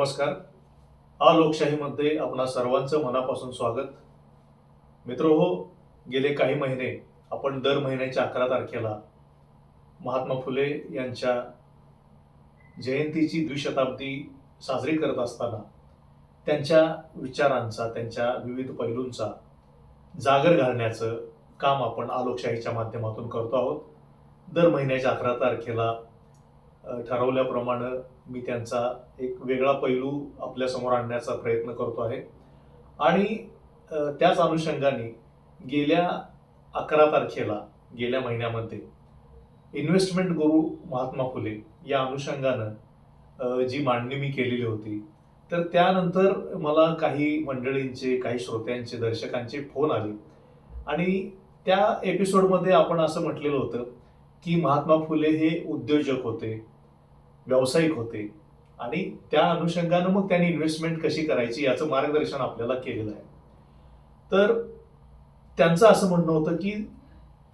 नमस्कार. लोकशाहीमध्ये आपणा सर्वांचं मनापासून स्वागत. मित्रहो, गेले काही महिने आपण दर महिन्याच्या 11 तारखेला महात्मा फुले यांच्या जयंतीची द्विशताब्दी साजरी करत असताना त्यांच्या विचारांचा, त्यांच्या विविध पैलूंचा जागर घालण्याचं काम आपण लोकशाहीच्या माध्यमातून करतो आहोत. दर महिन्याच्या 11 तारखेला ठरवल्याप्रमाणे मी त्यांचा एक वेगळा पैलू आपल्यासमोर आणण्याचा प्रयत्न करतो आहे आणि त्याच अनुषंगाने गेल्या 11 तारखेला गेल्या महिन्यामध्ये इन्व्हेस्टमेंट गुरु महात्मा फुले या अनुषंगानं जी मांडणी मी केलेली होती, तर त्यानंतर मला काही मंडळींचे, काही श्रोत्यांचे, दर्शकांचे फोन आले आणि त्या एपिसोडमध्ये आपण असं म्हटलेलं होतं की महात्मा फुले हे उद्योजक होते, व्यावसायिक होते आणि त्या अनुषंगानं मग त्यांनी इन्व्हेस्टमेंट कशी करायची याचं मार्गदर्शन आपल्याला केलेलं आहे. तर त्यांचं असं म्हणणं होतं की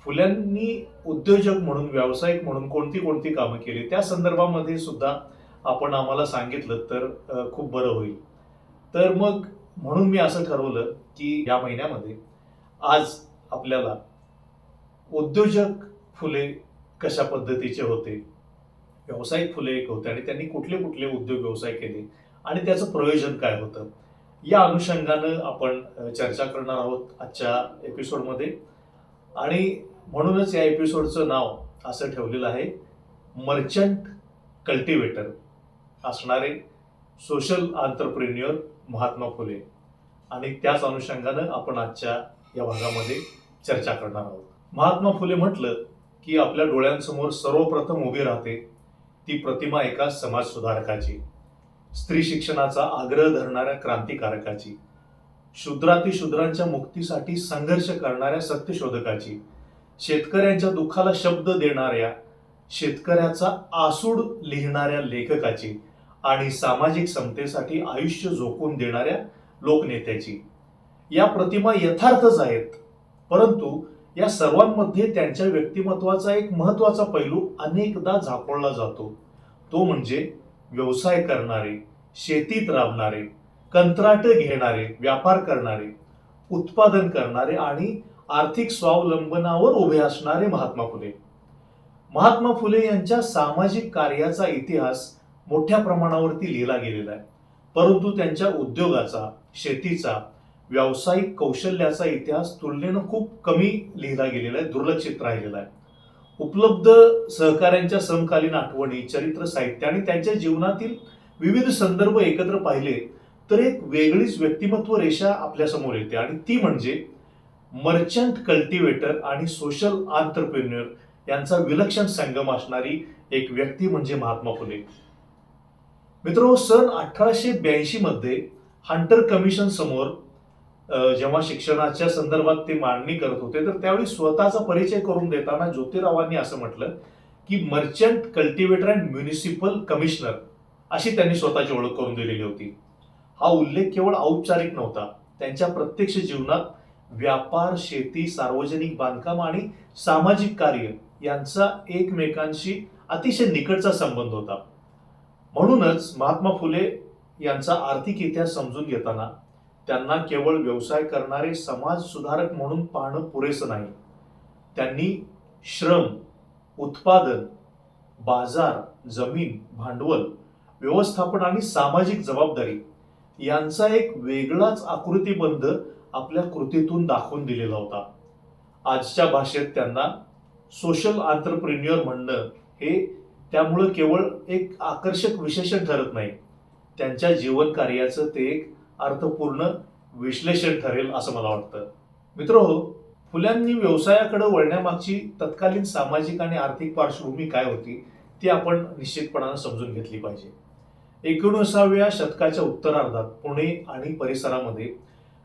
फुल्यांनी उद्योजक म्हणून, व्यावसायिक म्हणून कोणती कोणती कामं केली त्या संदर्भामध्ये सुद्धा आपण आम्हाला सांगितलं तर खूप बरं होईल. तर मग म्हणून मी असं ठरवलं की या महिन्यामध्ये आज आपल्याला उद्योजक फुले कशा पद्धतीचे होते, व्यावसायिक फुले एक होते आणि त्यांनी कुठले कुठले उद्योग व्यवसाय केले आणि त्याचं प्रयोजन काय होतं, या अनुषंगानं आपण चर्चा करणार आहोत आजच्या एपिसोडमध्ये. आणि म्हणूनच या एपिसोडचं नाव असं ठेवलेलं आहे, मर्चंट कल्टिवेटर असणारे सोशल आंतरप्रेन्युअर महात्मा फुले. आणि त्याच अनुषंगानं आपण आजच्या या भागामध्ये चर्चा करणार आहोत. महात्मा फुले म्हटलं की आपल्या डोळ्यांसमोर सर्वप्रथम उभी राहते ती प्रतिमा एका समाज सुधारकाची, स्त्री शिक्षणाचा आग्रह धरणाऱ्या क्रांतिकारकाची, शूद्रातिशूद्रांच्या मुक्तीसाठी संघर्ष करणाऱ्या सत्यशोधकाची, शेतकऱ्यांच्या दुःखाला शब्द देणाऱ्या, शेतकऱ्याचा आसूड लिहिणाऱ्या लेखकाची आणि सामाजिक समतेसाठी आयुष्य झोकून देणाऱ्या लोकनेत्याची. या प्रतिमा यथार्थच आहेत, परंतु या सर्वांमध्ये त्यांच्या व्यक्तिमत्वाचा एक महत्वाचा पैलू अनेकदा झाकोळला जातो. तो म्हणजे व्यवसाय करणारे, शेतीत राबणारे, कंत्राट घेणारे, व्यापार करणारे, उत्पादन करणारे आणि आर्थिक स्वावलंबनावर उभे असणारे महात्मा फुले. महात्मा फुले यांच्या सामाजिक कार्याचा इतिहास मोठ्या प्रमाणावरती लिहिला गेलेला आहे, परंतु त्यांच्या उद्योगाचा, शेतीचा, व्यावसायिक कौशल्याचा इतिहास तुलनेनं खूप कमी लिहिला गेलेला आहे, दुर्लक्षित राहिलेला आहे. उपलब्ध सहकाऱ्यांच्या समकालीन आठवणी, चरित्र साहित्य आणि त्यांच्या जीवनातील विविध संदर्भ एकत्र पाहिले तर एक वेगळीच व्यक्तिमत्व रेषा आपल्यासमोर येते आणि ती म्हणजे मर्चंट कल्टिवेटर आणि सोशल आंतरप्रेन्युअर यांचा विलक्षण संगम असणारी एक व्यक्ती म्हणजे महात्मा फुले. मित्रांनो, सन 1882 मध्ये हंटर कमिशन समोर जेव्हा शिक्षणाच्या संदर्भात ते मांडणी करत होते, तर त्यावेळी स्वतःचा परिचय करून देताना ज्योतिरावांनी असं म्हटलं की merchant cultivator and municipal commissioner अशी त्यांनी स्वतःची ओळख करून दिलेली होती. हा उल्लेख केवळ औपचारिक नव्हता, त्यांच्या प्रत्यक्ष जीवनात व्यापार, शेती, सार्वजनिक बांधकाम आणि सामाजिक कार्य यांचा एकमेकांशी अतिशय निकटचा संबंध होता. म्हणूनच महात्मा फुले यांचा आर्थिक इतिहास समजून घेताना त्यांना केवळ व्यवसाय करणारे समाज सुधारक म्हणून पाहणं पुरेसं नाही. त्यांनी श्रम, उत्पादन, बाजार, जमीन, भांडवल, व्यवस्थापन आणि सामाजिक जबाबदारी यांचा एक वेगळाच आकृतिबंध आपल्या कृतीतून दाखवून दिलेला होता. आजच्या भाषेत त्यांना सोशल आंतरप्रेन्युअर म्हणणं हे त्यामुळं केवळ एक आकर्षक विशेषण ठरत नाही, त्यांच्या जीवन कार्याचं ते एक अर्थपूर्ण विश्लेषण ठरेल असं मला वाटतं. मित्रहो, फुल्यांनी व्यवसायाकडे वळण्यामागची तत्कालीन सामाजिक आणि आर्थिक पार्श्वभूमी काय होती ती आपण निश्चितपणानं समजून घेतली पाहिजे. 19व्या शतकाच्या उत्तरार्धात पुणे आणि परिसरामध्ये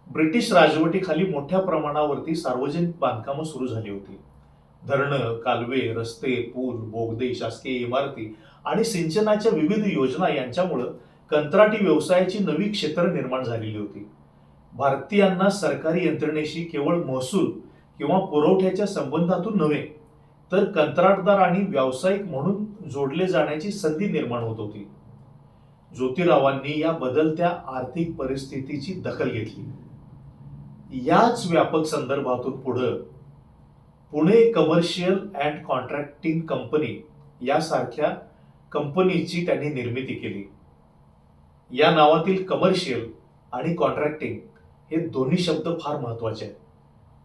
ब्रिटिश राजवटीखाली मोठ्या प्रमाणावरती सार्वजनिक बांधकामं सुरू झाली होती. धरणं, कालवे, रस्ते, पूल, बोगदे, शासकीय इमारती आणि सिंचनाच्या विविध योजना यांच्यामुळं कंत्राटी व्यवसायाची नवी क्षेत्र निर्माण झालेली होती. भारतीयांना सरकारी यंत्रणेशी केवळ महसूल किंवा पुरवठ्याच्या संबंधातून नव्हे तर कंत्राटदार आणि व्यावसायिक म्हणून जोडले जाण्याची संधी निर्माण होत होती. ज्योतिरावांनी या बदलत्या आर्थिक परिस्थितीची दखल घेतली. याच व्यापक संदर्भातून पुढे Pune commercial and contracting company यासारख्या कंपनीची त्यांनी निर्मिती केली. या नावातील कमर्शियल आणि कॉन्ट्रॅक्टिंग हे दोन्ही शब्द फार महत्वाचे आहेत.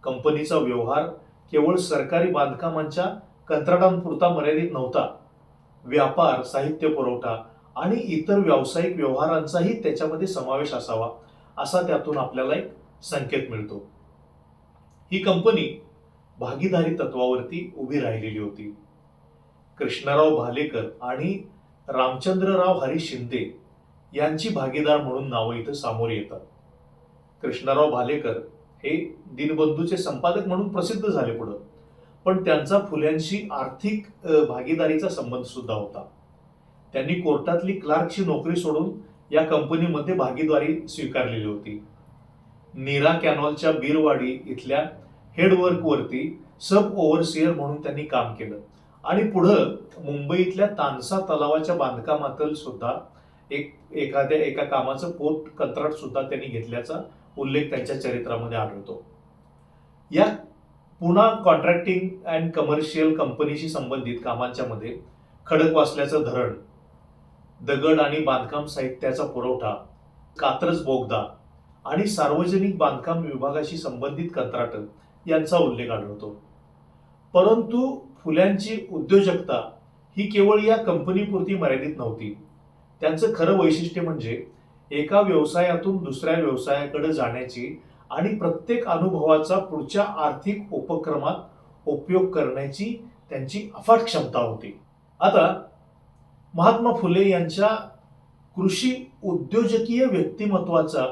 कंपनीचा व्यवहार केवळ सरकारी बांधकामांच्या कंत्राटांपुरता मर्यादित नव्हता. व्यापार, साहित्य पुरवठा आणि इतर व्यावसायिक व्यवहारांचाही त्याच्यामध्ये समावेश असावा, असा त्यातून आपल्याला एक संकेत मिळतो. ही कंपनी भागीदारी तत्वावरती उभी राहिलेली होती. कृष्णराव भालेकर आणि रामचंद्रराव हरी शिंदे यांची भागीदार म्हणून नावं इथं समोर येतात. कृष्णराव भालेकर हे दीनबंधूचे संपादक म्हणून प्रसिद्ध झाले पुढे, पण त्यांचा फुल्यांशी आर्थिक भागीदारीचा संबंध सुद्धा होता. त्यांनी कोर्टातली क्लार्कची नोकरी सोडून या कंपनीमध्ये भागीदारी स्वीकारलेली होती. नीरा कॅनॉलच्या बीरवाडी इथल्या हेडवर्कवरती सब ओव्हरसिअर म्हणून त्यांनी काम केलं आणि पुढं मुंबईतल्या तानसा तलावाच्या बांधकामातील सुद्धा एका कामाचं पोट कंत्राट सुद्धा त्यांनी घेतल्याचा उल्लेख त्यांच्या चरित्रामध्ये आढळतो. या पुन्हा कॉन्ट्रॅक्टिंग अँड कमर्शियल कंपनीशी संबंधित कामांच्या मध्ये खडकवासल्याचं धरण, दगड आणि बांधकाम साहित्याचा पुरवठा, कात्रज बोगदा आणि सार्वजनिक बांधकाम विभागाशी संबंधित कंत्राट यांचा उल्लेख आढळतो. परंतु फुल्यांची उद्योजकता ही केवळ या कंपनीपुरती मर्यादित नव्हती. त्यांचं खरं वैशिष्ट्य म्हणजे एका व्यवसायातून दुसऱ्या व्यवसायाकडे जाण्याची आणि प्रत्येक अनुभवाचा पुढच्या आर्थिक उपक्रमात उपयोग करण्याची त्यांची अफाट क्षमता होती. आता महात्मा फुले यांच्या कृषी उद्योजकीय व्यक्तिमत्वाचा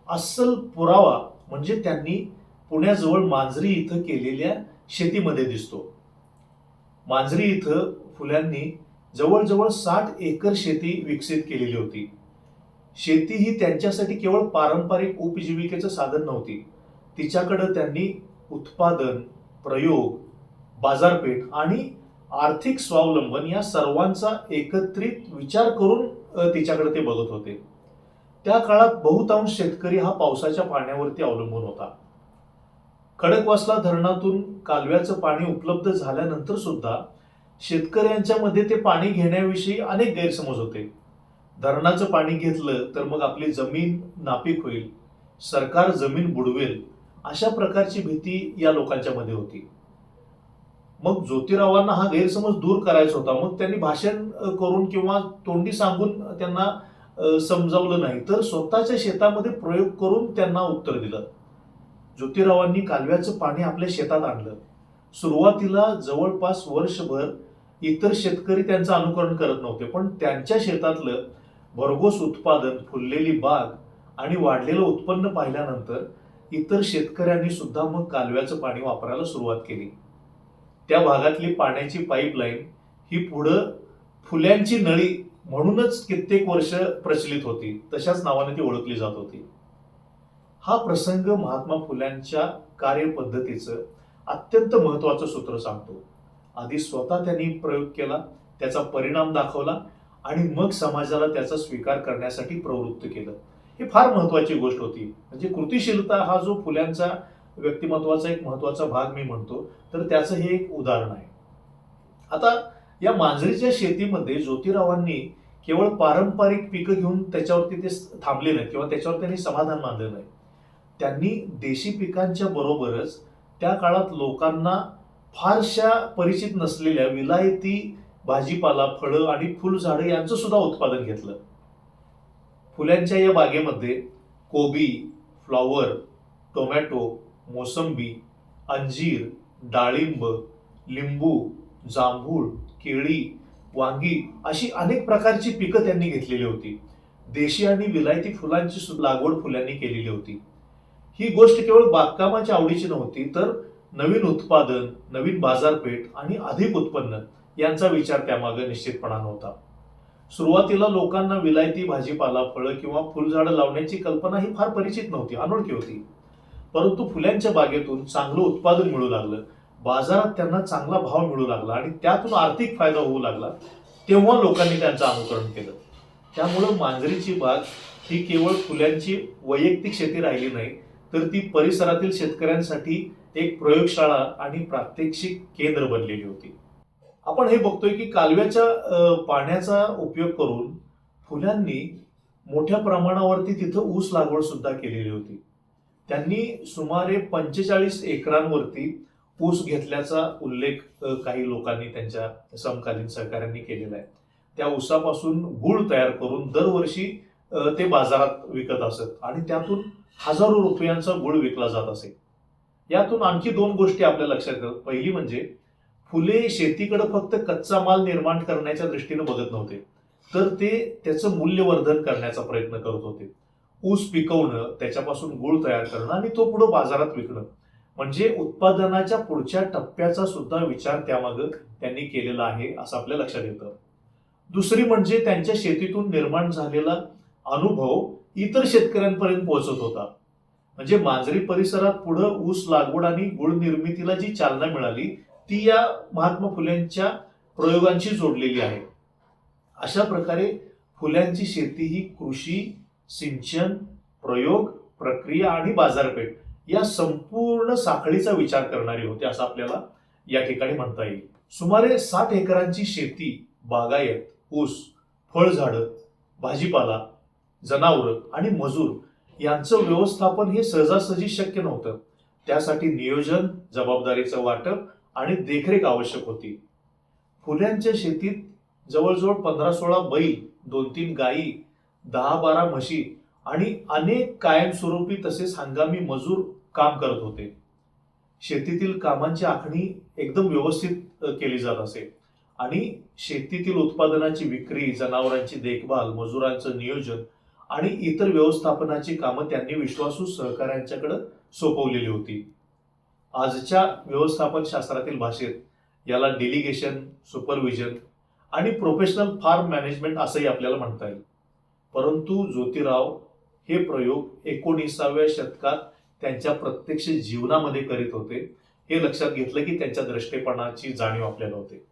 अस्सल पुरावा म्हणजे त्यांनी पुण्याजवळ मांजरी इथं केलेल्या शेतीमध्ये दिसतो. मांजरी इथं फुल्यांनी जवळजवळ 60 एकर शेती विकसित केलेली होती. शेती ही त्यांच्यासाठी केवळ पारंपरिक उपजीविकेचं साधन नव्हती. तिच्याकडे त्यांनी उत्पादन, प्रयोग, बाजारपेठ आणि आर्थिक स्वावलंबन या सर्वांचा एकत्रित विचार करून तिच्याकडे ते बघत होते. त्या काळात बहुतांश शेतकरी हा पावसाच्या पाण्यावरती अवलंबून होता. खडकवासला धरणातून कालव्याचं पाणी उपलब्ध झाल्यानंतर सुद्धा शेतकऱ्यांच्या मध्ये ते पाणी घेण्याविषयी अनेक गैरसमज होते. धरणाचं पाणी घेतलं तर मग आपली जमीन नापीक होईल, सरकार जमीन बुडवेल, अशा प्रकारची भीती या लोकांच्या मध्ये होती. मग ज्योतिरावांना हा गैरसमज दूर करायचा होता. मग त्यांनी भाषण करून किंवा तोंडी सांगून त्यांना समजावलं नाही, तर स्वतःच्या शेतामध्ये प्रयोग करून त्यांना उत्तर दिलं. ज्योतिरावांनी कालव्याचं पाणी आपल्या शेतात आणलं. सुरुवातीला जवळपास वर्षभर इतर शेतकरी त्यांचं अनुकरण करत नव्हते, पण त्यांच्या शेतातलं भरघोस उत्पादन, फुललेली बाग आणि वाढलेलं उत्पन्न पाहिल्यानंतर इतर शेतकऱ्यांनी सुद्धा मग कालव्याचं पाणी वापरायला सुरुवात केली. त्या भागातली पाण्याची पाईपलाईन ही पुढं फुल्यांची नळी म्हणूनच कित्येक वर्ष प्रचलित होती. तशाच नावाने ती ओळखली जात होती. हा प्रसंग महात्मा फुल्यांच्या कार्यपद्धतीचं अत्यंत महत्वाचं सूत्र सांगतो. आधी स्वतः त्यांनी प्रयोग केला, त्याचा परिणाम दाखवला आणि मग समाजाला त्याचा स्वीकार करण्यासाठी प्रवृत्त केलं. हे फार महत्वाची गोष्ट होती. म्हणजे कृतिशीलता हा जो फुल्यांचा व्यक्तिमत्वाचा एक महत्वाचा भाग मी म्हणतो, तर त्याचं हे एक उदाहरण आहे. आता या मांजरीच्या शेतीमध्ये ज्योतिरावांनी केवळ पारंपरिक पिकं घेऊन त्याच्यावरती ते थांबले नाहीत किंवा त्याच्यावर त्यांनी समाधान मानलं नाही. त्यांनी देशी पिकांच्या बरोबरच त्या काळात लोकांना फारशा परिचित नसलेल्या विलायती भाजीपाला, फळं आणि फुलझाडं यांचं सुद्धा उत्पादन घेतलं. फुल्यांच्या या बागेमध्ये कोबी, फ्लॉवर, टोमॅटो, मोसंबी, अंजीर, डाळिंब, लिंबू, जांभूळ, केळी, वांगी अशी अनेक प्रकारची पिकं त्यांनी घेतलेली होती. देशी आणि विलायती फुलांची लागवड फुल्यांनी केलेली होती. ही गोष्ट केवळ बागकामाच्या आवडीची नव्हती, तर नवीन उत्पादन, नवीन बाजारपेठ आणि अधिक उत्पन्न यांचा विचार त्यामागे निश्चितपणाने होता. सुरुवातीला लोकांना विलायती भाजीपाला, फळं किंवा फुलझाडं लावण्याची कल्पना ही फार परिचित नव्हती, अनोळखी होती. परंतु फुल्यांच्या बागेतून चांगलं उत्पादन मिळू लागलं, बाजारात त्यांना चांगला भाव मिळू लागला आणि त्यातून आर्थिक फायदा होऊ लागला. तेव्हा लोकांनी त्यांचं अनुकरण केलं. त्यामुळं मांजरीची बाग ही केवळ फुल्यांची वैयक्तिक शेती राहिली नाही, तर ती परिसरातील शेतकऱ्यांसाठी एक प्रयोगशाळा आणि प्रात्यक्षिक केंद्र बनलेली होती. आपण हे बघतोय की कालव्याच्या पाण्याचा उपयोग करून फुल्यांनी मोठ्या प्रमाणावरती तिथं ऊस लागवड सुद्धा केलेली होती. त्यांनी सुमारे 45 एकरांवरती ऊस घेतल्याचा उल्लेख काही लोकांनी त्यांच्या समकालीन सहकाऱ्यांनी केलेला आहे. त्या ऊसापासून गूळ तयार करून दरवर्षी ते बाजारात विकत असत आणि त्यातून हजारो रुपयांचा गूळ विकला जात असे. यातून आणखी दोन गोष्टी आपल्या लक्षात येतात. पहिली म्हणजे फुले शेतीकडे फक्त कच्चा माल निर्माण करण्याच्या दृष्टीने बघत नव्हते, तर ते त्याचं मूल्यवर्धन करण्याचा प्रयत्न करत होते. ऊस पिकवणं, त्याच्यापासून गूळ तयार करणं आणि तो पुढे बाजारात विकणं, म्हणजे उत्पादनाच्या पुढच्या टप्प्याचा सुद्धा विचार त्यामागे त्यांनी केलेला आहे असं आपल्या लक्षात येतं. दुसरी म्हणजे त्यांच्या शेतीतून निर्माण झालेला अनुभव इतर शेतकऱ्यांपर्यंत पोहोचत होता. म्हणजे मांजरी परिसरात पुढे ऊस लागवड आणि गुळ निर्मितीला जी चालना मिळाली ती या महात्मा फुलेंच्या प्रयोगांशी जोडलेली आहे. अशा प्रकारे फुल्यांची शेती ही कृषी, सिंचन, प्रयोग, प्रक्रिया आणि बाजारपेठ या संपूर्ण साखळीचा विचार करणारी होती असं आपल्याला या ठिकाणी म्हणता येईल. सुमारे 60 एकरांची शेती, बागायत, ऊस, फळझाडं, भाजीपाला, जनावरं आणि मजूर यांचं व्यवस्थापन हे सहजासहजी शक्य नव्हतं. त्यासाठी नियोजन, जबाबदारीचं वाटप आणि देखरेख आवश्यक होती. फुल्यांच्या शेतीत जवळजवळ 15-16 बैल, 2-3 गायी, 10-12 म्हशी आणि अनेक कायमस्वरूपी तसेच हंगामी मजूर काम करत होते. शेतीतील कामांची आखणी एकदम व्यवस्थित केली जात असे आणि शेतीतील उत्पादनाची विक्री, जनावरांची देखभाल, मजुरांचं नियोजन आणि इतर व्यवस्थापनाची कामं त्यांनी विश्वासू सहकाऱ्यांच्याकडे सोपवलेली होती. आजच्या व्यवस्थापन शास्त्रातील भाषेत याला डेलिगेशन, सुपरविजन आणि प्रोफेशनल फार्म मॅनेजमेंट असंही आपल्याला म्हणता येईल. परंतु ज्योतिराव हे प्रयोग 19व्या शतकात त्यांच्या प्रत्यक्ष जीवनामध्ये करीत होते. हे लक्षात घेतलं की त्यांच्या द्रष्टेपणाची जाणीव आपल्याला होते.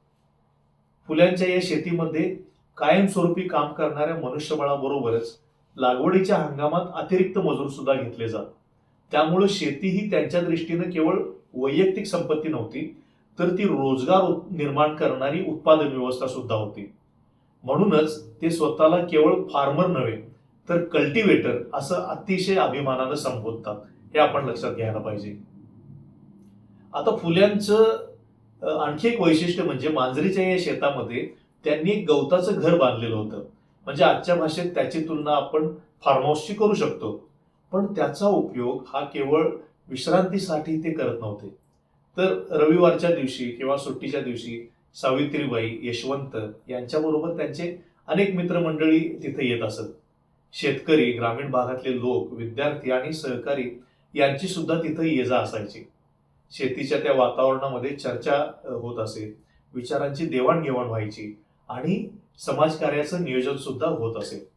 फुल्यांच्या या शेतीमध्ये कायमस्वरूपी काम करणाऱ्या मनुष्यबळाबरोबरच लागवडीच्या हंगामात अतिरिक्त मजूर सुद्धा घेतले जात. त्यामुळे शेती ही त्यांच्या दृष्टीने केवळ वैयक्तिक संपत्ती नव्हती, तर ती रोजगार निर्माण करणारी उत्पादन व्यवस्था सुद्धा होती. म्हणूनच ते स्वतःला केवळ फार्मर नव्हे तर कल्टिवेटर असं अतिशय अभिमानानं संबोधतात. हे आपण लक्षात घ्यायला पाहिजे. आता फुल्यांचं आणखी एक वैशिष्ट्य म्हणजे मांजरीच्या या शेतामध्ये त्यांनी एक गवताचं घर बांधलेलं होतं. म्हणजे आजच्या भाषेत त्याची तुलना आपण फार्म हाऊसची करू शकतो. पण त्याचा उपयोग हा केवळ विश्रांतीसाठी ते करत नव्हते, तर रविवारच्या दिवशी किंवा सुट्टीच्या दिवशी सावित्रीबाई, यशवंत यांच्याबरोबर त्यांचे अनेक मित्रमंडळी तिथे येत असत. शेतकरी, ग्रामीण भागातले लोक, विद्यार्थी आणि सहकारी यांची सुद्धा तिथे ये-जा असायची. शेतीच्या त्या वातावरणामध्ये चर्चा होत असे, विचारांची देवाणघेवाण व्हायची आणि समाजकार्याचं नियोजन सुद्धा होत असे.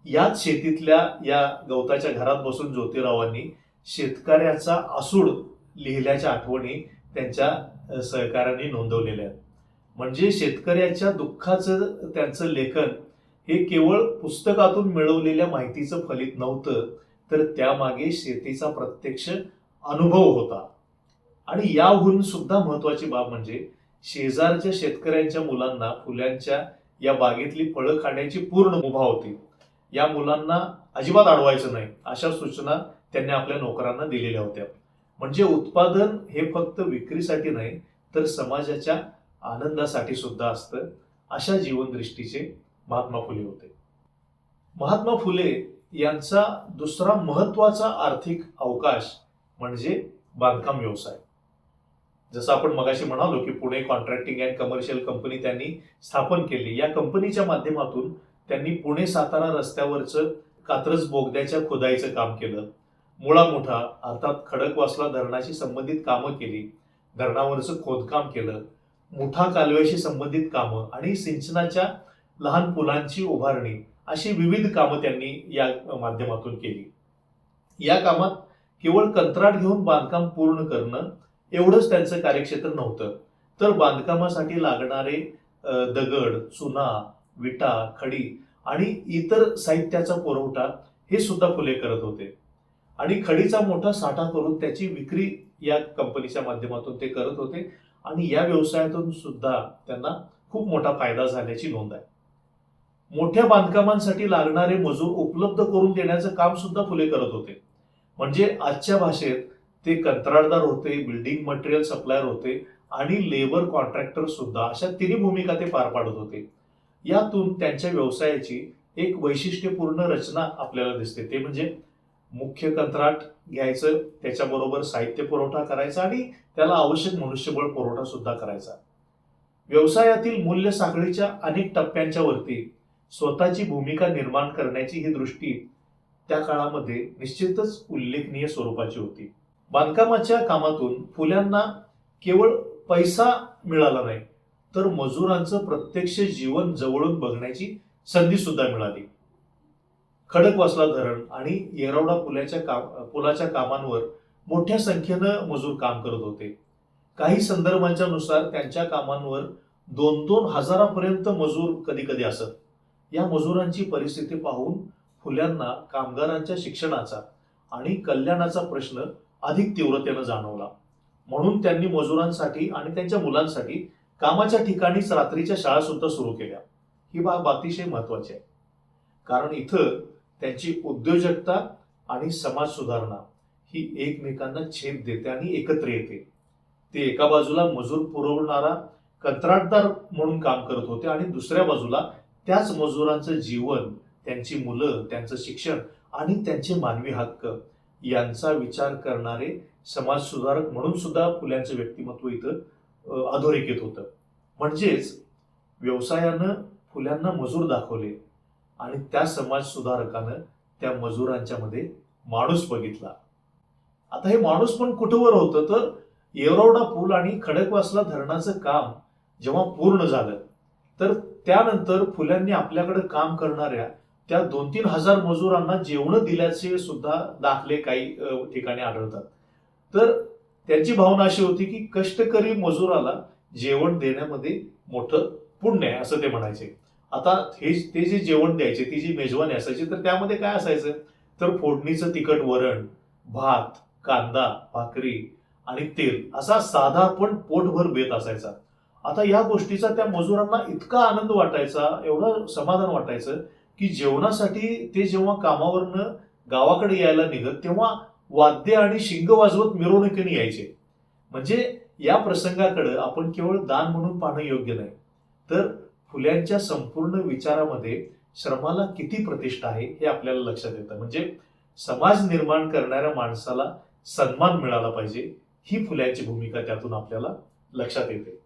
याच शेतीतल्या या गवताच्या घरात बसून ज्योतिरावांनी शेतकऱ्याचा आसूड लिहिल्याच्या आठवणी त्यांच्या सहकाऱ्यांनी नोंदवलेल्या आहेत. म्हणजे शेतकऱ्याच्या दुःखाचं त्यांचं लेखन हे केवळ पुस्तकातून मिळवलेल्या माहितीचं फलित नव्हतं, तर त्यामागे शेतीचा प्रत्यक्ष अनुभव होता. आणि याहून सुद्धा महत्वाची बाब म्हणजे शेजारच्या शेतकऱ्यांच्या मुलांना फुल्यांच्या या बागेतली फळं खाण्याची पूर्ण मुभा होती. या मुलांना अजिबात अडवायचं नाही अशा सूचना त्यांनी आपल्या नोकरांना दिलेल्या होत्या. म्हणजे उत्पादन हे फक्त विक्रीसाठी नाही तर समाजाच्या आनंदासाठी सुद्धा असतं. अशा जीवनदृष्टीचे महात्मा फुले होते. महात्मा फुले यांचा दुसरा महत्वाचा आर्थिक अवकाश म्हणजे बांधकाम व्यवसाय. जसं आपण मगाशी म्हणालो की Pune contracting and commercial company त्यांनी स्थापन केली. या कंपनीच्या माध्यमातून त्यांनी पुणे-सातारा रस्त्यावरचं कात्रज बोगद्याच्या खोदाईचं काम केलं. मुळा-मुठा अर्थात खडकवासला धरणाशी संबंधित कामं केली. धरणावरचं खोदकाम केलं. मुठा कालव्याशी संबंधित कामं आणि सिंचनाच्या लहान पुलांची उभारणी अशी विविध कामं त्यांनी या माध्यमातून केली. या कामात केवळ कंत्राट घेऊन बांधकाम पूर्ण करणं एवढंच त्यांचं कार्यक्षेत्र नव्हतं, तर बांधकामासाठी लागणारे दगड, चुना, विटा, खडी आणि इतर साहित्याचा पुरवठा हे सुद्धा फुले करत होते. आणि खडीचा मोठा साठा करून त्याची विक्री या कंपनीच्या माध्यमातून ते करत होते आणि या व्यवसायातून सुद्धा त्यांना खूप मोठा फायदा झाल्याची नोंद आहे. मोठ्या बांधकामांसाठी लागणारे मजूर उपलब्ध करून देण्याचं काम सुद्धा फुले करत होते. म्हणजे आजच्या भाषेत ते कंत्राटदार होते, बिल्डिंग मटेरियल सप्लायर होते आणि लेबर कॉन्ट्रॅक्टर सुद्धा, अशा तिन्ही भूमिका ते पार पाडत होते. यातून त्यांच्या व्यवसायाची एक वैशिष्ट्यपूर्ण रचना आपल्याला दिसते. ते म्हणजे मुख्य कंत्राट घ्यायचं, त्याच्याबरोबर साहित्य पुरवठा करायचा आणि त्याला आवश्यक मनुष्यबळ पुरवठा सुद्धा करायचा. व्यवसायातील मूल्य साखळीच्या अनेक टप्प्यांच्या वरती स्वतःची भूमिका निर्माण करण्याची ही दृष्टी त्या काळामध्ये निश्चितच उल्लेखनीय स्वरूपाची होती. बांधकामाच्या कामातून फुल्यांना केवळ पैसा मिळाला नाही, तर मजुरांचं प्रत्यक्ष जीवन जवळून बघण्याची संधी सुद्धा मिळाली. खडकवासला धरण आणि येरवडा पुलाच्या कामांवर मोठ्या संख्येनं मजूर काम करत होते. काही संदर्भांच्या नुसार त्यांच्या कामांवर 2-2 हजारापर्यंत मजूर कधी कधी असत. या मजुरांची परिस्थिती पाहून फुल्यांना कामगारांच्या शिक्षणाचा आणि कल्याणाचा प्रश्न अधिक तीव्रतेनं जाणवला. म्हणून त्यांनी मजुरांसाठी आणि त्यांच्या मुलांसाठी कामाच्या ठिकाणीच रात्रीच्या शाळा सुद्धा सुरू केल्या. ही बाब अतिशय महत्वाची आहे, कारण इथं त्यांची उद्योजकता आणि समाज सुधारणा ही एकमेकांना छेद देते आणि एकत्र येते. ते एका बाजूला मजूर पुरवणारा कंत्राटदार म्हणून काम करत होते आणि दुसऱ्या बाजूला त्याच मजुरांचं जीवन, त्यांची मुलं, त्यांचं शिक्षण आणि त्यांचे मानवी हक्क यांचा विचार करणारे समाज सुधारक म्हणून सुद्धा फुल्यांचं व्यक्तिमत्व इथं अधोरेखित होतं. म्हणजेच व्यवसायानं फुल्यांना मजूर दाखवले आणि त्या समाज सुधारकानं त्या मजुरांच्या मध्ये माणूस बघितला. आता हे माणूस पण कुठवर होतं, तर येरवडा पूल आणि खडकवासला धरणाचं काम जेव्हा पूर्ण झालं, तर त्यानंतर फुल्यांनी आपल्याकडे काम करणाऱ्या त्या 2-3 हजार मजुरांना जेवण दिल्याचे सुद्धा दाखले काही ठिकाणी आढळतात. तर त्यांची भावना अशी होती की कष्टकरी मजुराला जेवण देण्यामध्ये मोठं पुण्य आहे, असं ते म्हणायचे. आता ते जे जेवण द्यायचे, ती जी मेजवानी असायची, तर त्यामध्ये काय असायचं, तर फोडणीचं तिखट वरण, भात, कांदा, भाकरी आणि तेल असा साधा पण पोटभर बेत असायचा. आता या गोष्टीचा त्या मजुरांना इतका आनंद वाटायचा, एवढं समाधान वाटायचं की जेवणासाठी ते जेव्हा कामावरनं गावाकडे यायला निघत, तेव्हा वाद्य आणि शिंग वाजवत मिरवणुकीने यायचे. म्हणजे या प्रसंगाकडे आपण केवळ दान म्हणून पाहणं योग्य नाही, तर फुल्यांच्या संपूर्ण विचारामध्ये श्रमाला किती प्रतिष्ठा आहे हे आपल्याला लक्षात येतं. म्हणजे समाज निर्माण करणाऱ्या माणसाला सन्मान मिळाला पाहिजे, ही फुल्यांची भूमिका त्यातून आपल्याला लक्षात येते.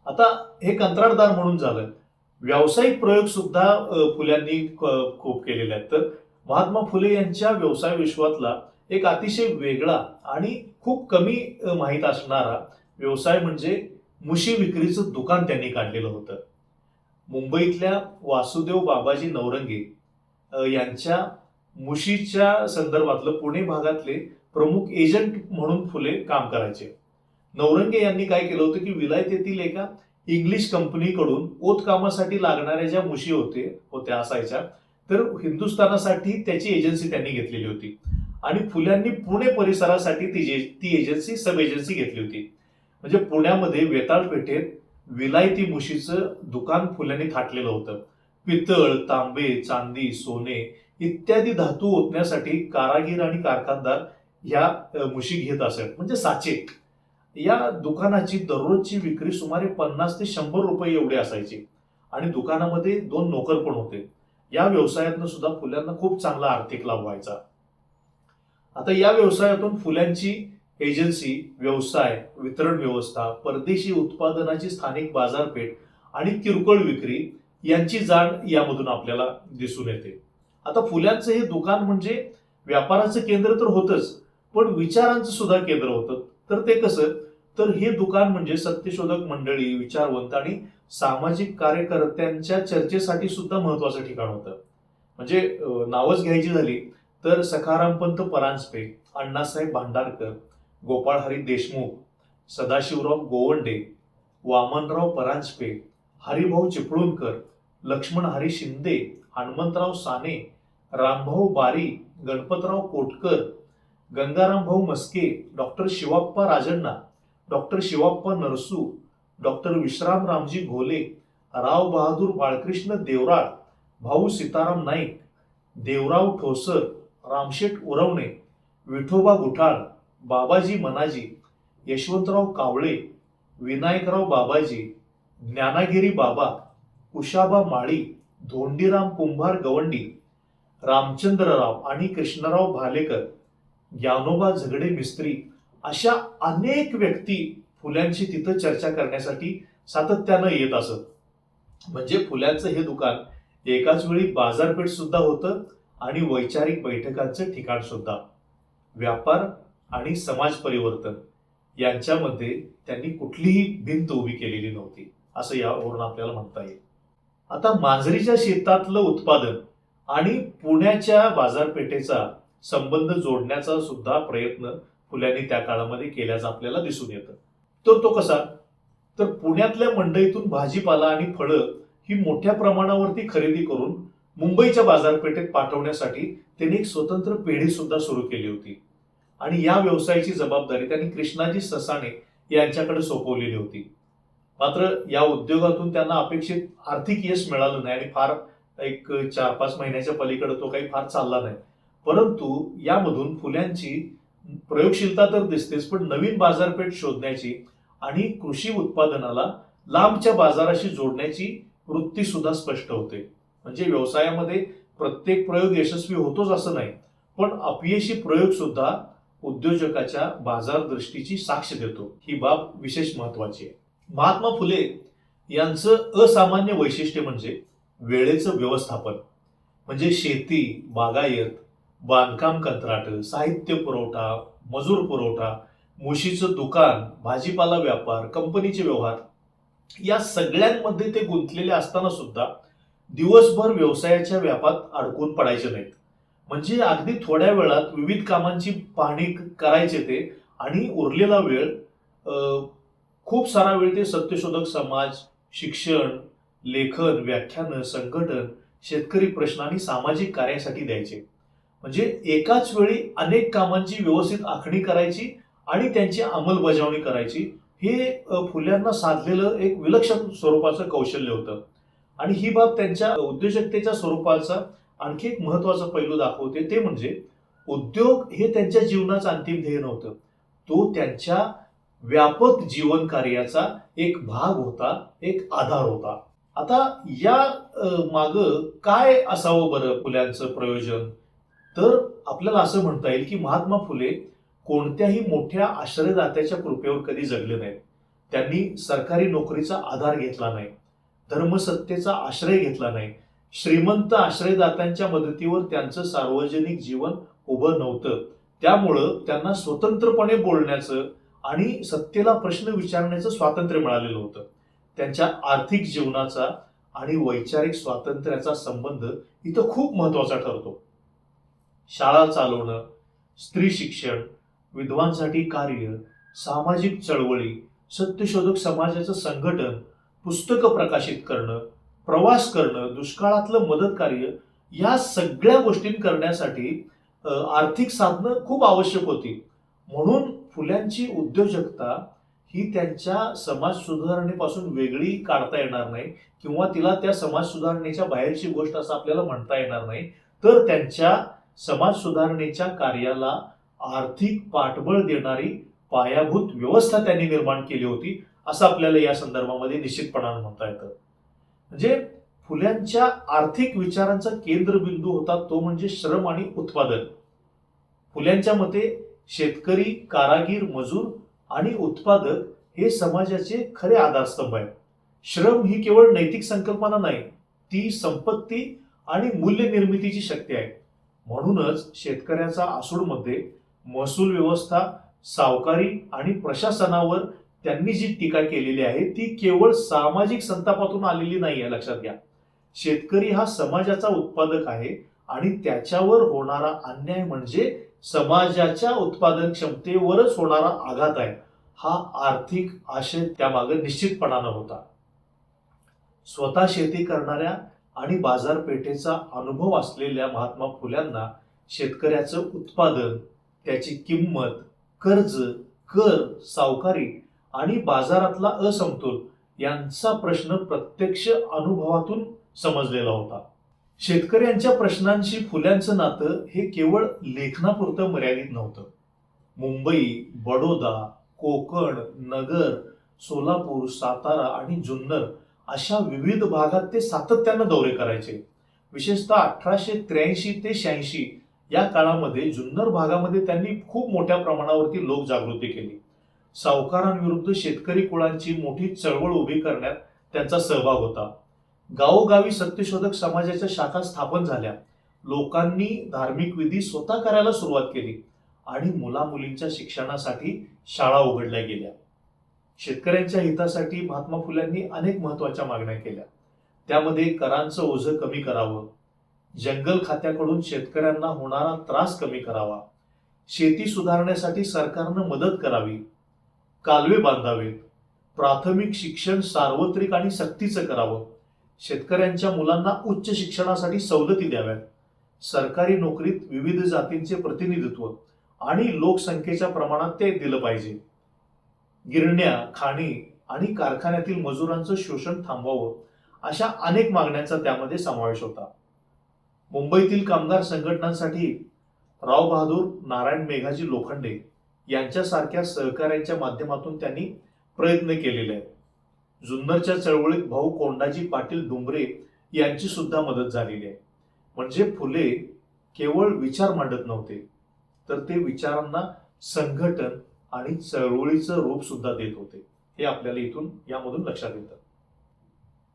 आता हे कंत्राटदार म्हणून झालं. व्यावसायिक प्रयोग सुद्धा फुल्यांनी खूप केलेले आहेत. तर महात्मा फुले यांच्या व्यवसाय विश्वातला एक अतिशय वेगळा आणि खूप कमी माहीत असणारा व्यवसाय म्हणजे मुशी विक्रीचं दुकान त्यांनी काढलेलं होतं. मुंबईतल्या वासुदेव बाबाजी नवरंगे यांच्या मुशीच्या संदर्भातलं पुणे भागातले प्रमुख एजंट म्हणून फुले काम करायचे. नवरंगे यांनी काय केलं होतं की विलायतेतील एका इंग्लिश कंपनीकडून ओतकामासाठी लागणाऱ्या ज्या मुशी होत्या असायच्या, तर हिंदुस्थानासाठी त्याची एजन्सी त्यांनी घेतलेली होती आणि फुल्यांनी पुणे परिसरासाठी ती एजन्सी सब एजन्सी घेतली होती. म्हणजे पुण्यामध्ये वेताळ पेठेत विलायती मुशीचं दुकान फुल्यांनी थाटलेलं होतं. पितळ, तांबे, चांदी, सोने इत्यादी धातू ओतण्यासाठी कारागीर आणि कारखानदार ह्या मुशी घेत असत, म्हणजे साचे. या दुकानाची दररोजची विक्री सुमारे 50 ते 100 रुपये एवढी असायची आणि दुकानामध्ये 2 नोकर पण होते. या व्यवसायातनं सुद्धा फुल्यांना खूप चांगला आर्थिक लाभ व्हायचा. आता या व्यवसायातून फुल्यांची एजन्सी, व्यवसाय, वितरण व्यवस्था, परदेशी उत्पादनाची स्थानिक बाजारपेठ आणि किरकोळ विक्री यांची जाण यामधून आपल्याला दिसून येते. आता फुल्यांचं हे दुकान म्हणजे व्यापाराचं केंद्र तर होतच, पण विचारांचं सुद्धा केंद्र होतं. तर ते कसं, तर हे दुकान म्हणजे सत्यशोधक मंडळी, विचारवंत आणि सामाजिक कार्यकर्त्यांच्या चर्चेसाठी सुद्धा महत्वाचं ठिकाण होतं. म्हणजे नावच घ्यायची झाली तर सखारामपंत परांजपे, अण्णासाहेब भांडारकर, गोपाळहरी देशमुख, सदाशिवराव गोवंडे, वामनराव परांजपे, हरिभाऊ चिपळूणकर, लक्ष्मण हरी शिंदे, हनुमंतराव साने, रामभाऊ बारी, Ganpatrao Kotkar, Gangaram Bhau Maske, doctor Shivappa Rajanna, doctor Shivappa Narsu, doctor Vishram Ramji Ghole, Rao Bahadur Balkrishna देवराळ, भाऊ सीताराम नाईक, देवराव ठोसर, रामशेठ उरवणे, विठोबा गुठाळ, बाबाजी मनाजी, यशवंतराव कावळे, विनायकराव बाबाजी, ज्ञानागिरी बाबा, कुशाबा माळी, धोंडीराम कुंभार गवंडी, रामचंद्रराव आणि कृष्णराव भालेकर, ज्ञानोबा झगडे मिस्त्री, अशा अनेक व्यक्ती फुल्यांची तिथं चर्चा करण्यासाठी सातत्यानं येत असत. म्हणजे फुल्यांचं हे दुकान एकाच वेळी बाजारपेठ सुद्धा होतं आणि वैचारिक बैठकांचं ठिकाण सुद्धा. व्यापार आणि समाज परिवर्तन यांच्यामध्ये त्यांनी कुठलीही भिंत उभी केलेली नव्हती, असं यावरून आपल्याला म्हणता येईल. आता मांजरीच्या शेतातलं उत्पादन आणि पुण्याच्या बाजारपेठेचा संबंध जोडण्याचा सुद्धा प्रयत्न फुल्यांनी त्या काळामध्ये केल्याचं आपल्याला दिसून येतं. तर तो कसा? तर पुण्यातल्या मंडईतून भाजीपाला आणि फळं ही मोठ्या प्रमाणावरती खरेदी करून मुंबईच्या बाजारपेठेत पाठवण्यासाठी त्यांनी एक स्वतंत्र पेढी सुद्धा सुरू केली होती आणि या व्यवसायाची जबाबदारी त्यांनी कृष्णाजी ससाणे यांच्याकडे सोपवलेली होती. मात्र या उद्योगातून त्यांना अपेक्षित आर्थिक यश मिळालं नाही आणि फार एक 4-5 महिन्याच्या पलीकडे तो काही फार चालला नाही. परंतु यामधून फुल्यांची प्रयोगशीलता तर दिसतेच, पण नवीन बाजारपेठ शोधण्याची आणि कृषी उत्पादनाला लांबच्या बाजाराशी जोडण्याची वृत्ती सुद्धा स्पष्ट होते. म्हणजे व्यवसायामध्ये प्रत्येक प्रयोग यशस्वी होतोच असं नाही, पण अपयशी प्रयोग सुद्धा उद्योजकाच्या बाजार दृष्टीची साक्ष देतो. ही बाब विशेष महत्वाची आहे. महात्मा फुले यांचं असामान्य वैशिष्ट्य म्हणजे वेळेचं व्यवस्थापन. म्हणजे शेती, बागायत, बांधकाम कंत्राट, साहित्य पुरवठा, मजूर पुरवठा, मुशीचं दुकान, भाजीपाला व्यापार, कंपनीचे व्यवहार, या सगळ्यांमध्ये ते गुंतलेले असताना सुद्धा दिवसभर व्यवसायाच्या व्यापात अडकून पडायचे नाहीत. म्हणजे अगदी थोड्या वेळात विविध कामांची पाहणी करायचे ते आणि उरलेला वेळ खूप सारा वेळ ते सत्यशोधक समाज, शिक्षण, लेखन, व्याख्यानं, संघटन, शेतकरी प्रश्न आणि सामाजिक कार्यासाठी द्यायचे. म्हणजे एकाच वेळी अनेक कामांची व्यवस्थित आखणी करायची आणि त्यांची अंमलबजावणी करायची. हे फुल्यांना साधलेलं एक विलक्षण स्वरूपाचं कौशल्य होतं आणि ही बाब त्यांच्या उद्योजकतेच्या स्वरूपाचा आणखी एक महत्वाचा पैलू दाखवते. ते म्हणजे उद्योग हे त्यांच्या जीवनाचं अंतिम ध्येय नव्हतं, तो त्यांच्या व्यापक जीवन कार्याचा एक भाग होता, एक आधार होता. आता या माग काय असावं बरं फुल्यांचं प्रयोजन? तर आपल्याला असं म्हणता येईल की महात्मा फुले कोणत्याही मोठ्या आश्रयदात्याच्या कृपेवर कधी जगले नाहीत. त्यांनी सरकारी नोकरीचा आधार घेतला नाही, धर्मसत्तेचा आश्रय घेतला नाही, श्रीमंत आश्रयदात्यांच्या मदतीवर त्यांचं सार्वजनिक जीवन उभं नव्हतं. त्यामुळं त्यांना स्वतंत्रपणे बोलण्याचं आणि सत्तेला प्रश्न विचारण्याचं स्वातंत्र्य मिळालेलं होतं. त्यांच्या आर्थिक जीवनाचा आणि वैचारिक स्वातंत्र्याचा संबंध इथं खूप महत्वाचा ठरतो. शाळा चालवणं, स्त्री शिक्षण, विद्वांसाठी कार्य, सामाजिक चळवळी, सत्यशोधक समाजाचं संघटन, पुस्तकं प्रकाशित करणं, प्रवास करणं, दुष्काळातलं मदत कार्य, या सगळ्या गोष्टी करण्यासाठी आर्थिक साधनं खूप आवश्यक होती. म्हणून फुल्यांची उद्योजकता ही त्यांच्या समाज सुधारणेपासून वेगळी काढता येणार नाही किंवा तिला त्या समाज सुधारणेच्या बाहेरची गोष्ट असं आपल्याला म्हणता येणार नाही. तर त्यांच्या समाज सुधारणेच्या कार्याला आर्थिक पाठबळ देणारी पायाभूत व्यवस्था त्यांनी निर्माण केली होती, असं आपल्याला या संदर्भामध्ये निश्चितपणाने म्हणता येतं. म्हणजे फुल्यांच्या आर्थिक विचारांचा केंद्रबिंदू होता तो म्हणजे श्रम आणि उत्पादन. फुल्यांच्या मते शेतकरी, कारागीर, मजूर आणि उत्पादक हे समाजाचे खरे आधारस्तंभ आहेत. श्रम ही केवळ नैतिक संकल्पना नाही, ती संपत्ती आणि मूल्य निर्मितीची शक्ती आहे. म्हणूनच शेतकऱ्याचा आसूडमध्ये महसूल व्यवस्था, सावकारी आणि प्रशासनावर त्यांनी जी टीका केलेली आहे ती केवळ सामाजिक संतापातून आलेली नाही आहे, लक्षात घ्या. शेतकरी हा समाजाचा उत्पादक आहे आणि त्याच्यावर होणारा अन्याय म्हणजे समाजाच्या उत्पादन क्षमतेवरच होणारा आघात आहे. हा आर्थिक आशय त्यामागे निश्चितपणानं होता. स्वतः शेती करणाऱ्या आणि बाजारपेठेचा अनुभव असलेल्या महात्मा फुल्यांना शेतकऱ्याचं उत्पादन, त्याची किंमत, कर्ज, कर, सावकारी आणि बाजारातला असमतोल यांचा प्रश्न प्रत्यक्ष अनुभवातून समजलेला होता. शेतकऱ्यांच्या प्रश्नांशी फुल्यांचं नातं हे केवळ लेखनापुरतं मर्यादित नव्हतं. मुंबई, बडोदा, कोकण, नगर, सोलापूर, सातारा आणि जुन्नर अशा विविध भागात ते सातत्यानं दौरे करायचे. विशेषतः 1883 ते 86 या काळामध्ये जुन्नर भागामध्ये त्यांनी खूप मोठ्या प्रमाणावरती लोकजागृती केली. सावकारांविरुद्ध शेतकरी कुळांची मोठी चळवळ उभी करण्यात त्यांचा सहभाग होता. गावोगावी सत्यशोधक समाजाच्या शाखा स्थापन झाल्या. लोकांनी धार्मिक विधी स्वतः करायला सुरुवात केली आणि मुलामुलींच्या शिक्षणासाठी शाळा उघडल्या गेल्या. शेतकऱ्यांच्या हितासाठी महात्मा फुल्यांनी अनेक महत्वाच्या मागण्या केल्या. त्यामध्ये करांचं ओझं कमी करावं, जंगल खात्याकडून शेतकऱ्यांना होणारा त्रास कमी करावा, शेती सुधारण्यासाठी सरकारनं मदत करावी, कालवे बांधावेत, प्राथमिक शिक्षण सार्वत्रिक आणि सक्तीचं करावं, शेतकऱ्यांच्या मुलांना उच्च शिक्षणासाठी सवलती द्याव्यात, सरकारी नोकरीत विविध जातींचे प्रतिनिधित्व आणि लोकसंख्येच्या प्रमाणात ते दिलं पाहिजे, गिरण्या, खाणी आणि कारखान्यातील मजुरांचं शोषण थांबवावं, अशा अनेक मागण्यांचा त्यामध्ये समावेश होता. मुंबईतील कामगार संघटनांसाठी राव बहादूर नारायण मेघाजी लोखंडे यांच्यासारख्या सहकाऱ्यांच्या माध्यमातून त्यांनी प्रयत्न केलेले आहेत. जुन्नरच्या चळवळीत भाऊ कोंडाजी पाटील डुंबरे यांची सुद्धा मदत झालेली आहे. म्हणजे फुले केवळ विचार मांडत नव्हते, तर ते विचारांना संघटन आणि चळवळीचं रूप सुद्धा देत होते. हे आपल्याला यामधून लक्षात येतं.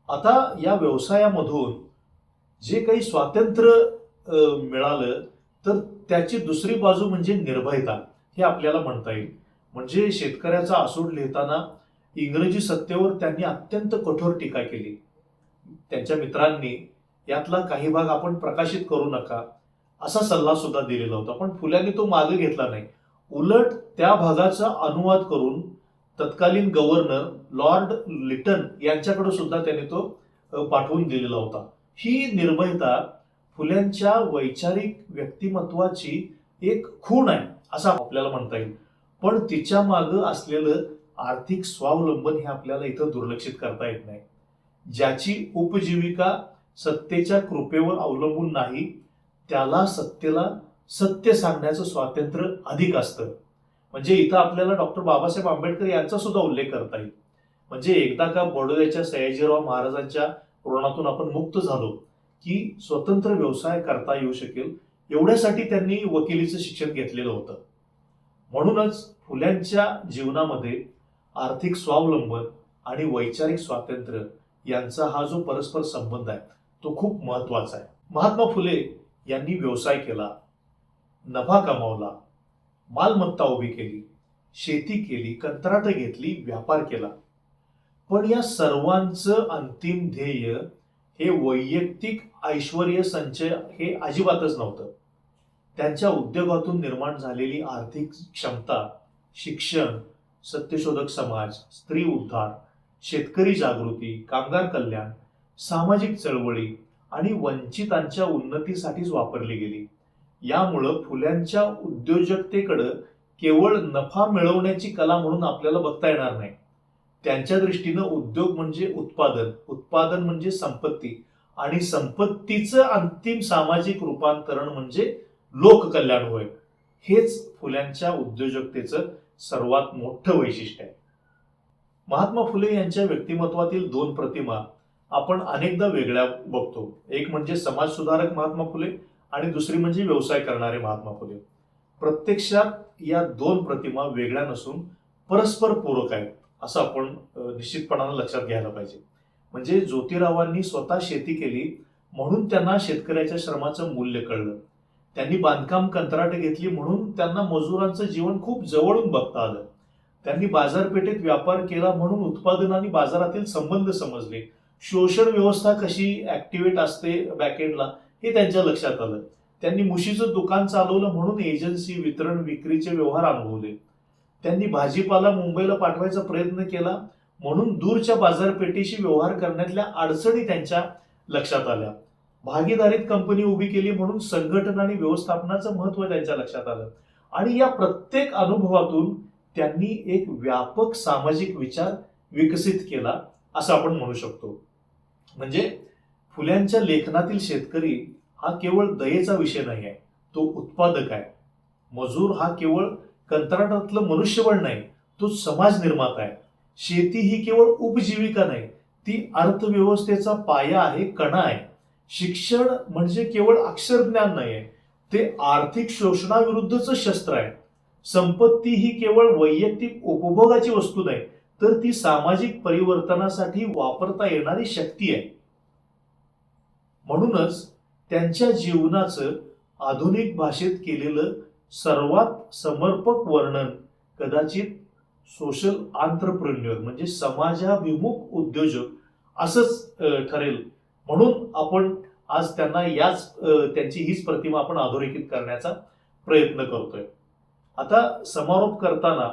आता या व्यवसायामधून जे काही स्वातंत्र्य मिळालं, तर त्याची दुसरी बाजू म्हणजे निर्भयता हे आपल्याला म्हणता येईल. म्हणजे शेतकऱ्याचा आसूड लिहिताना इंग्रजी सत्तेवर त्यांनी अत्यंत कठोर टीका केली. त्यांच्या मित्रांनी यातला काही भाग आपण प्रकाशित करू नका असा सल्ला सुद्धा दिलेला होता, पण फुल्यांनी तो मागे घेतला नाही. उलट त्या भागाचा अनुवाद करून तत्कालीन गव्हर्नर लॉर्ड लिटन यांच्याकडे सुद्धा त्यांनी तो पाठवून दिलेला होता. ही निर्भयता फुल्यांच्या वैचारिक व्यक्तिमत्वाची एक खूण आहे असं आपल्याला म्हणता येईल. पण तिच्या मागं असलेलं आर्थिक स्वावलंबन हे आपल्याला इथं दुर्लक्षित करता येत नाही. ज्याची उपजीविका सत्तेच्या कृपेवर अवलंबून नाही, त्याला सत्तेला सत्य सांगण्याचं स्वातंत्र्य अधिक असतं. म्हणजे इथं आपल्याला डॉक्टर बाबासाहेब आंबेडकर यांचा सुद्धा उल्लेख करता येईल. म्हणजे एकदा का बडोद्याच्या सयाजीराव महाराजांच्या ऋणातून आपण मुक्त झालो की स्वतंत्र व्यवसाय करता येऊ शकेल, एवढ्यासाठी त्यांनी वकिलीचं शिक्षण घेतलेलं होतं. म्हणूनच फुल्यांच्या जीवनामध्ये आर्थिक स्वावलंबन आणि वैचारिक स्वातंत्र्य यांचा हा जो परस्पर संबंध आहे तो खूप महत्वाचा आहे. महात्मा फुले यांनी व्यवसाय केला, नफा कमावला, मालमत्ता उभी केली, शेती केली, कंत्राट घेतली, व्यापार केला. पण या सर्वांचं अंतिम ध्येय हे वैयक्तिक ऐश्वर्य संचय हे अजिबातच नव्हतं. त्यांच्या उद्योगातून निर्माण झालेली आर्थिक क्षमता, शिक्षण, सत्यशोधक समाज, स्त्री उद्धार, शेतकरी जागृती, कामगार कल्याण, सामाजिक चळवळी आणि वंचितांच्या उन्नतीसाठीच वापरली गेली. यामुळं फुल्यांच्या उद्योजकतेकडे केवळ नफा मिळवण्याची कला म्हणून आपल्याला बघता येणार नाही. त्यांच्या दृष्टीनं उद्योग म्हणजे उत्पादन, उत्पादन म्हणजे संपत्ती आणि संपत्तीचं अंतिम सामाजिक रूपांतरण म्हणजे लोककल्याण होय. हेच फुल्यांच्या उद्योजकतेचं सर्वात मोठं वैशिष्ट्य आहे. महात्मा फुले यांच्या व्यक्तिमत्वातील दोन प्रतिमा आपण अनेकदा वेगळ्या बघतो. एक म्हणजे समाज सुधारक महात्मा फुले आणि दुसरी म्हणजे व्यवसाय करणारे महात्मा फुले. प्रत्यक्षात या दोन प्रतिमा वेगळ्या नसून परस्पर पूरक आहेत असं आपण निश्चितपणानं लक्षात घ्यायला पाहिजे. म्हणजे ज्योतिरावांनी स्वतः शेती केली म्हणून त्यांना शेतकऱ्याच्या श्रमाचं मूल्य कळलं. त्यांनी बांधकाम कंत्राट घेतली म्हणून त्यांना मजुरांचं जीवन खूप जवळून बघता आलं. त्यांनी बाजारपेठेत व्यापार केला म्हणून उत्पादन आणि बाजारातील संबंध समजले. शोषण व्यवस्था कशी ऍक्टिव्हेट असते बॅकएंडला हे त्यांच्या लक्षात आलं. त्यांनी मुशीचं दुकान चालवलं म्हणून एजन्सी, वितरण, विक्रीचे व्यवहार अनुभवले. त्यांनी भाजीपाला मुंबईला पाठवायचा प्रयत्न केला म्हणून दूरच्या बाजारपेठेशी व्यवहार करण्यातल्या अडचणी त्यांच्या लक्षात आल्या. भागीदारीत कंपनी उभी केली म्हणून संघटना आणि व्यवस्थापनाचं महत्व त्यांच्या लक्षात आलं. आणि या प्रत्येक अनुभवातून त्यांनी एक व्यापक सामाजिक विचार विकसित केला असं आपण म्हणू शकतो. म्हणजे फुल्यांच्या लेखनातील शेतकरी हा केवळ दयेचा विषय नाही आहे, तो उत्पादक आहे. मजूर हा केवळ कंत्राटातलं मनुष्यबळ नाही, तो समाज निर्माता आहे. शेती ही केवळ उपजीविका नाही, ती अर्थव्यवस्थेचा पाया आहे, कणा आहे. शिक्षण म्हणजे केवळ अक्षरज्ञान नाही आहे, ते आर्थिक शोषणाविरुद्धचं शस्त्र आहे. संपत्ती ही केवळ वैयक्तिक उपभोगाची वस्तू नाही, तर ती सामाजिक परिवर्तनासाठी वापरता येणारी शक्ती आहे. म्हणूनच त्यांच्या जीवनाचं आधुनिक भाषेत केलेलं सर्वात समर्पक वर्णन कदाचित सोशल आंत्रप्रेन्युअर म्हणजे समाजाभिमुख उद्योजक असंच ठरेल. म्हणून आपण आज त्यांना त्यांची हीच प्रतिमा आपण अधोरेखित करण्याचा प्रयत्न करतोय. आता समारोप करताना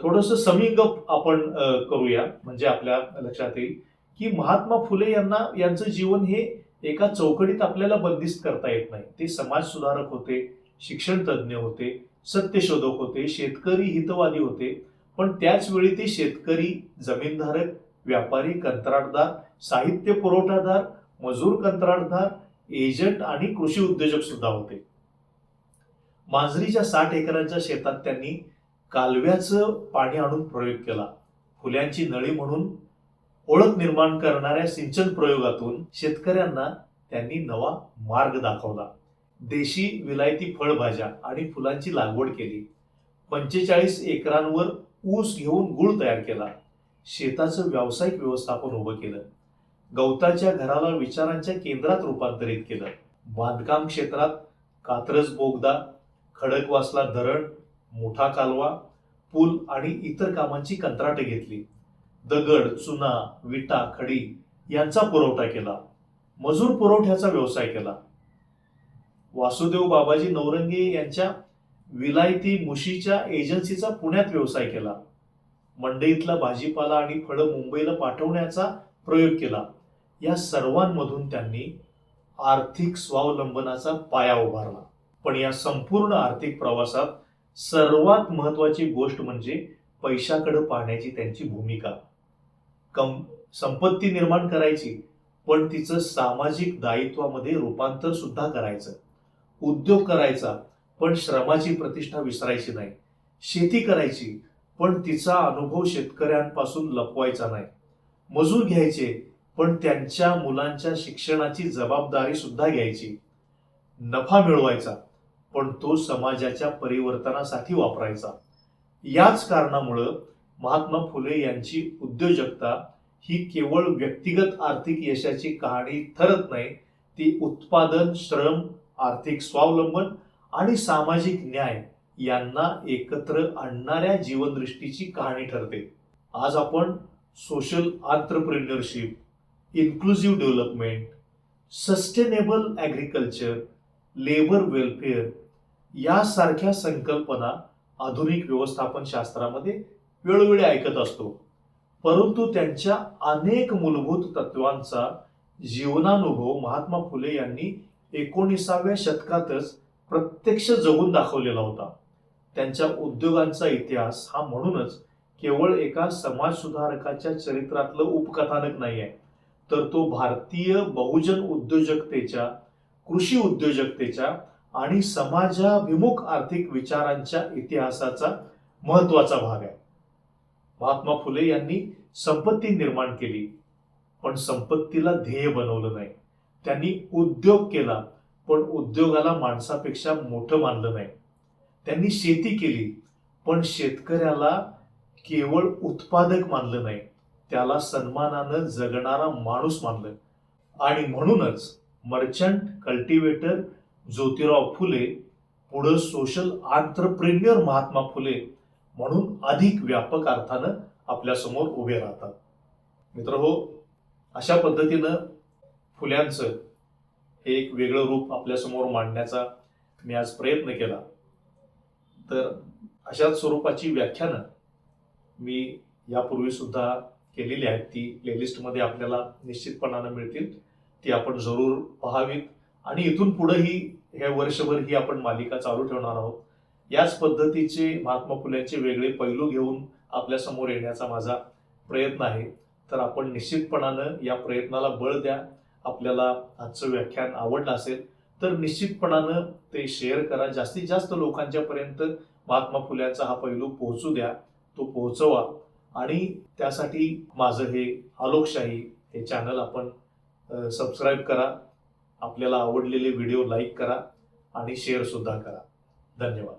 थोडंसं समिंग अप आपण करूया, म्हणजे आपल्या लक्षात येईल की महात्मा फुले यांचं जीवन हे एका चौकटीत आपल्याला बंदिस्त करता येत नाही. ते समाज सुधारक होते, शिक्षण तज्ज्ञ होते, सत्यशोधक होते, शेतकरी हितवादी होते. पण त्याच वेळी ते शेतकरी, जमीनधारक, व्यापारी, कंत्राटदार, साहित्य पुरवठादार, मजूर कंत्राटदार, एजंट आणि कृषी उद्योजक सुद्धा होते. मांजरीच्या 60 एकरांच्या शेतात त्यांनी कालव्याचं पाणी आणून प्रयोग केला. फुल्यांची नळी म्हणून ओळख निर्माण करणाऱ्या सिंचन प्रयोगातून शेतकऱ्यांना त्यांनी नवा मार्ग दाखवला. देशी विलायती फळभाज्या आणि फुलांची लागवड केली. 45 एकरांवर ऊस घेऊन गुळ तयार केला. शेताचं व्यावसायिक व्यवस्थापन उभं केलं. गवताच्या घराला विचारांच्या केंद्रात रूपांतरित केलं. बांधकाम क्षेत्रात कात्रज बोगदा, खडकवासला धरण, मोठा कालवा, पूल आणि इतर कामांची कंत्राटे घेतली. दगड, चुना, विटा, खडी यांचा पुरवठा केला. मजूर पुरवठ्याचा व्यवसाय केला. वासुदेव बाबाजी नवरंगे यांच्या विलायती मुशीच्या एजन्सीचा पुण्यात व्यवसाय केला. मंडईतला भाजीपाला आणि फळं मुंबईला पाठवण्याचा प्रयोग केला. या सर्वांमधून त्यांनी आर्थिक स्वावलंबनाचा पाया उभारला. पण या संपूर्ण आर्थिक प्रवासात सर्वात महत्वाची गोष्ट म्हणजे पैशाकडे पाहण्याची त्यांची भूमिका. संपत्ती निर्माण करायची, पण तिचं सामाजिक दायित्वामध्ये रूपांतर सुद्धा करायचं. उद्योग करायचा, पण श्रमाची प्रतिष्ठा विसरायची नाही. शेती करायची, पण तिचा अनुभव शेतकऱ्यांपासून लपवायचा नाही. मजूर घ्यायचे, पण त्यांच्या मुलांच्या शिक्षणाची जबाबदारी सुद्धा घ्यायची. नफा मिळवायचा, पण तो समाजाच्या परिवर्तनासाठी वापरायचा. याच कारणामुळं महात्मा फुले यांची उद्योजकता ही केवळ व्यक्तिगत आर्थिक यशाची कहाणी ठरत नाही, ती उत्पादन, श्रम, आर्थिक स्वावलंबन आणि सामाजिक न्याय यांना एकत्र आणणाऱ्या जीवनदृष्टीची कहाणी ठरते. आज आपण social entrepreneurship, inclusive development, sustainable agriculture, labour welfare यासारख्या संकल्पना आधुनिक व्यवस्थापन शास्त्रामध्ये वेळोवेळी ऐकत असतो. परंतु त्यांच्या अनेक मूलभूत तत्वांचा जीवनानुभव महात्मा फुले यांनी 19व्या शतकातच प्रत्यक्ष जगून दाखवलेला होता. त्यांच्या उद्योगांचा इतिहास हा म्हणूनच केवळ एका समाजसुधारकाच्या चरित्रातलं उपकथानक नाही आहे, तर तो भारतीय बहुजन उद्योजकतेच्या, कृषी उद्योजकतेच्या आणि समाजाभिमुख आर्थिक विचारांच्या इतिहासाचा महत्वाचा भाग आहे. महात्मा फुले यांनी संपत्ती निर्माण केली, पण संपत्तीला ध्येय बनवलं नाही. त्यांनी उद्योग केला, पण उद्योगाला माणसापेक्षा मोठं मानलं नाही. त्यांनी शेती केली, पण शेतकऱ्याला केवळ उत्पादक मानलं नाही, त्याला सन्मानानं जगणारा माणूस मानलं. आणि म्हणूनच मर्चंट कल्टिवेटर ज्योतिराव फुले पुढे सोशल आंत्रप्रेन्युअर महात्मा फुले म्हणून अधिक व्यापक अर्थानं आपल्या समोर उभे राहतात. मित्रहो, अशा पद्धतीनं फुल्यांचं हे एक वेगळं रूप आपल्या समोर मांडण्याचा मी आज प्रयत्न केला. तर अशाच स्वरूपाची व्याख्यानं मी यापूर्वी सुद्धा केलेली आहेत ती प्लेलिस्टमध्ये आपल्याला निश्चितपणानं मिळतील. ती आपण जरूर पाहावीत आणि इथून पुढेही हे वर्षभर ही आपण मालिका चालू ठेवणार आहोत. याच पद्धतीचे महात्मा फुलेंचे वेगळे पैलू घेऊन आपल्या समोर येण्याचा माझा प्रयत्न आहे. तर आपण निश्चितपणानं या प्रयत्नाला बळ द्या. आपल्याला आजचं व्याख्यान आवडलं असेल तर निश्चितपणानं ते शेअर करा. जास्तीत जास्त लोकांच्या पर्यंत महात्मा फुल्यांचा हा पैलू पोहोचू द्या, तो पोहोचवा. आणि त्यासाठी माझं हे आलोकशाही हे चॅनल आपण सबस्क्राईब करा. आपल्याला आवडलेले व्हिडिओ लाईक करा आणि शेअर सुद्धा करा. धन्यवाद.